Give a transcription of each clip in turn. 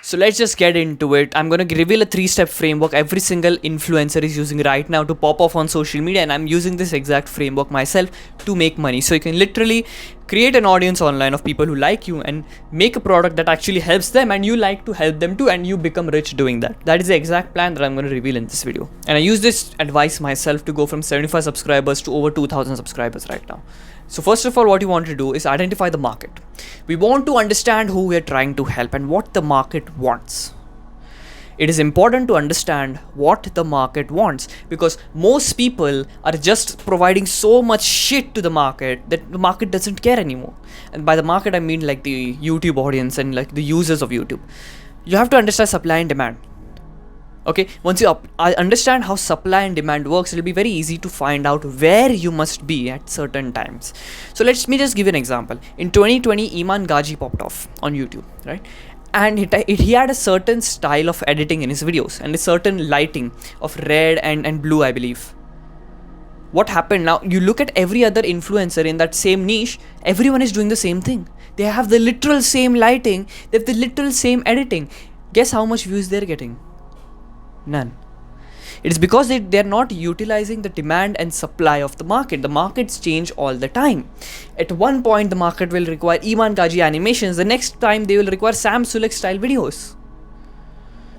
So let's just get into it. I'm going to reveal a 3-step framework every single influencer is using right now to pop off on social media, and I'm using this exact framework myself to make money. So you can literally create an audience online of people who like you and make a product that actually helps them, and you like to help them too, and you become rich doing that. That is the exact plan that I'm going to reveal in this video. And I use this advice myself to go from 75 subscribers to over 2000 subscribers right now. So first of all, what you want to do is identify the market. We want to understand who we are trying to help and what the market wants. It is important to understand what the market wants, because most people are just providing so much shit to the market that the market doesn't care anymore. And by the market, I mean like the YouTube audience and like the users of YouTube. You have to understand supply and demand. Okay, once you understand how supply and demand works, it'll be very easy to find out where you must be at certain times. So let me just give you an example. In 2020, Iman Gaji popped off on YouTube, right? And he had a certain style of editing in his videos and a certain lighting of red and blue, I believe. What happened now? You look at every other influencer in that same niche, everyone is doing the same thing. They have the literal same lighting, they have the literal same editing. Guess how much views they're getting? None. It is because they're not utilizing the demand and supply of the market. The markets change all the time. At one point, the market will require Iman Kaji animations. The next time, they will require Sam Sulek style videos.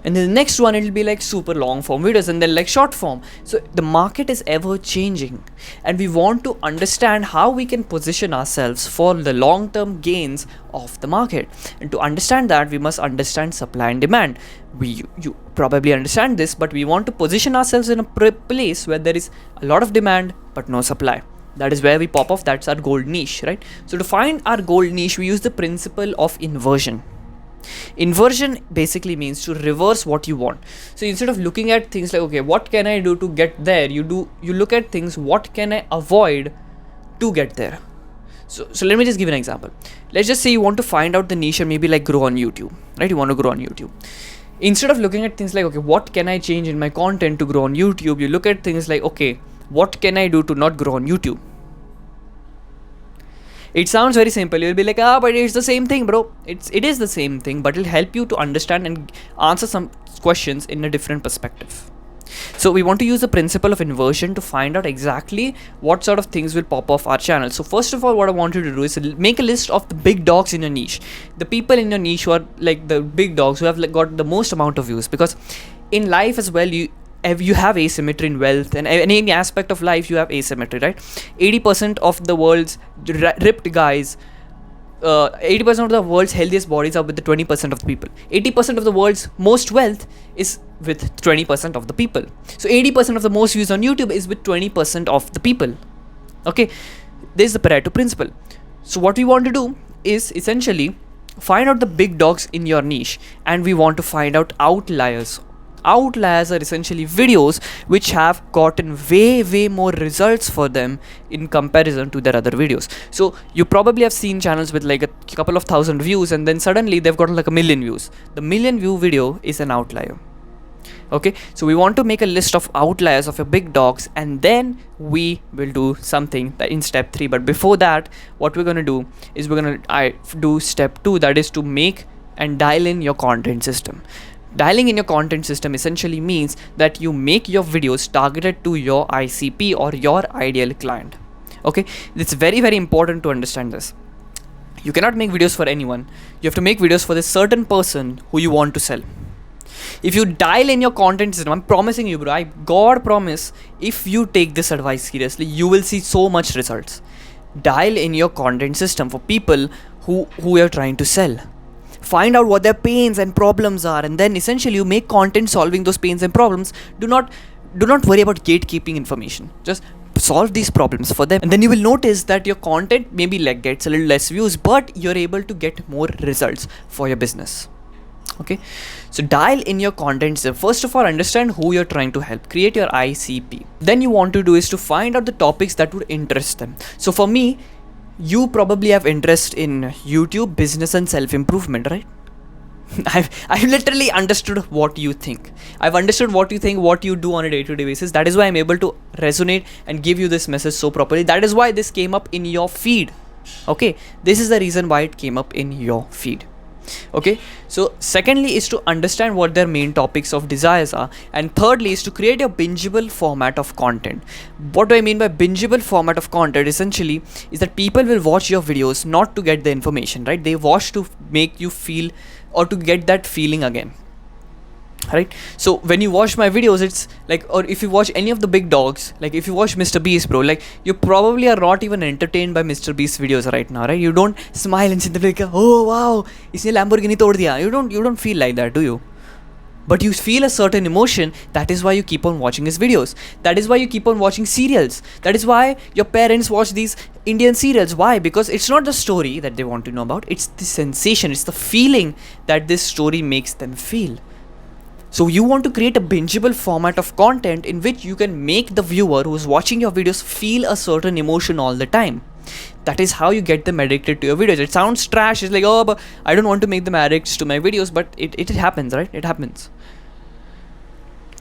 And then the next one, it'll be like super long form videos and then like short form. So the market is ever changing. And we want to understand how we can position ourselves for the long-term gains of the market. And to understand that, we must understand supply and demand. You probably understand this, but we want to position ourselves in a place where there is a lot of demand, but no supply. That is where we pop off. That's our gold niche, right? So to find our gold niche, we use the principle of inversion. Inversion basically means to reverse what you want. So instead of looking at things like, okay, what can I do to get there, you look at things, what can I avoid to get there. So let me just give an example. Let's just say you want to find out the niche and maybe like grow on YouTube, right? You want to grow on YouTube. Instead of looking at things like, okay, what can I change in my content to grow on YouTube, you look at things like, okay, what can I do to not grow on YouTube? It sounds very simple. You'll be like, but it's the same thing, bro. It is the same thing, but it'll help you to understand and answer some questions in a different perspective. So we want to use the principle of inversion to find out exactly what sort of things will pop off our channel. So first of all, what I want you to do is make a list of the big dogs in your niche. The people in your niche who are like the big dogs who have like got the most amount of views, because in life as well, you have asymmetry in wealth, and in any aspect of life you have asymmetry, right? 80% of the world's ripped guys, 80% of the world's healthiest bodies are with the 20% of the people. 80% of the world's most wealth is with 20% of the people. So 80% of the most views on YouTube is with 20% of the people. Okay, this is the Pareto principle. So what we want to do is essentially find out the big dogs in your niche, and we want to find out outliers. Outliers are essentially videos which have gotten way more results for them in comparison to their other videos. So you probably have seen channels with like a couple of thousand views, and then suddenly they've got like 1 million views. The 1 million view video is an outlier. Okay, so we want to make a list of outliers of your big dogs, and then we will do something that in step 3. But before that, what we're going to do is we're going to do step 2, that is to make and dial in your content system. Dialing in your content system essentially means that you make your videos targeted to your ICP or your ideal client. Okay, it's very important to understand this. You cannot make videos for anyone. You have to make videos for this certain person who you want to sell. If you dial in your content system, I'm promising you, bro, God promise, if you take this advice seriously, you will see so much results. Dial in your content system for people who you're trying to sell. Find out what their pains and problems are, and then essentially you make content solving those pains and problems. Do not worry about gatekeeping information. Just solve these problems for them, and then you will notice that your content maybe like gets a little less views, but you're able to get more results for your business. Okay, so dial in your content. So first of all, understand who you're trying to help. Create your ICP. Then you want to do is to find out the topics that would interest them. So for me, you probably have interest in YouTube, business and self-improvement, right? I've literally understood what you think. I've understood what you think, what you do on a day-to-day basis. That is why I'm able to resonate and give you this message so properly. That is why this came up in your feed. Okay, this is the reason why it came up in your feed. Okay, so secondly is to understand what their main topics of desires are, and thirdly is to create a bingeable format of content. What do I mean by bingeable format of content? Essentially is that people will watch your videos not to get the information, right? They watch to make you feel or to get that feeling again, right? So when you watch my videos, it's like, or if you watch any of the big dogs, like if you watch Mr. Beast, bro, like you probably are not even entertained by Mr. Beast videos right now, right? You don't smile and sit there like, oh wow, isne Lamborghini tod diya. You don't feel like that, do you? But you feel a certain emotion. That is why you keep on watching his videos. That is why you keep on watching serials. That is why your parents watch these Indian serials. Why? Because it's not the story that they want to know about, it's the sensation, it's the feeling that this story makes them feel. So you want to create a bingeable format of content in which you can make the viewer who's watching your videos feel a certain emotion all the time. That is how you get them addicted to your videos. It sounds trash. It's like, oh, but I don't want to make them addicts to my videos, but it happens, right? It happens.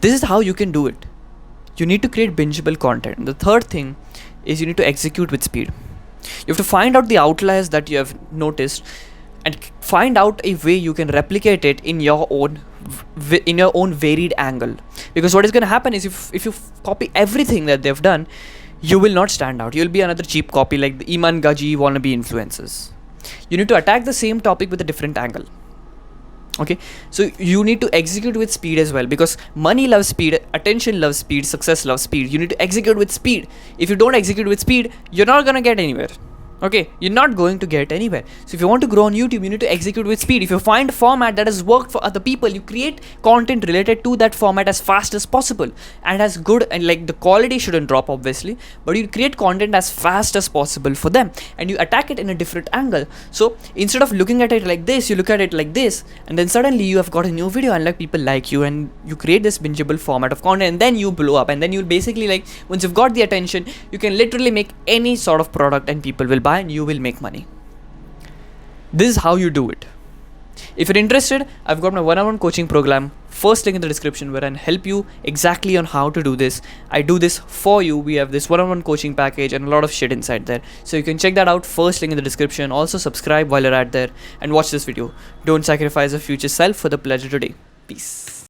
This is how you can do it. You need to create bingeable content. The third thing is you need to execute with speed. You have to find out the outliers that you have noticed and find out a way you can replicate it in your own varied angle. Because what is going to happen is if you copy everything that they've done, you will not stand out. You'll be another cheap copy like the Iman Gaji wannabe influencers. You need to attack the same topic with a different angle. Okay, so you need to execute with speed as well, because money loves speed, attention loves speed, success loves speed. You need to execute with speed. If you don't execute with speed, you're not gonna get anywhere. Okay, you're not going to get anywhere. So if you want to grow on YouTube, you need to execute with speed. If you find a format that has worked for other people, you create content related to that format as fast as possible and as good, and like the quality shouldn't drop obviously, but you create content as fast as possible for them and you attack it in a different angle. So instead of looking at it like this, you look at it like this, and then suddenly you have got a new video and like people like you, and you create this bingeable format of content, and then you blow up, and then you'll basically, like, once you've got the attention, you can literally make any sort of product and people will buy and you will make money. This is how you do it. If you're interested, I've got my one-on-one coaching program, first link in the description, where I help you exactly on how to do this. I do this for you. We have this one-on-one coaching package and a lot of shit inside there, so you can check that out, first link in the description. Also subscribe while you're at there and watch this video. Don't sacrifice your future self for the pleasure today. Peace.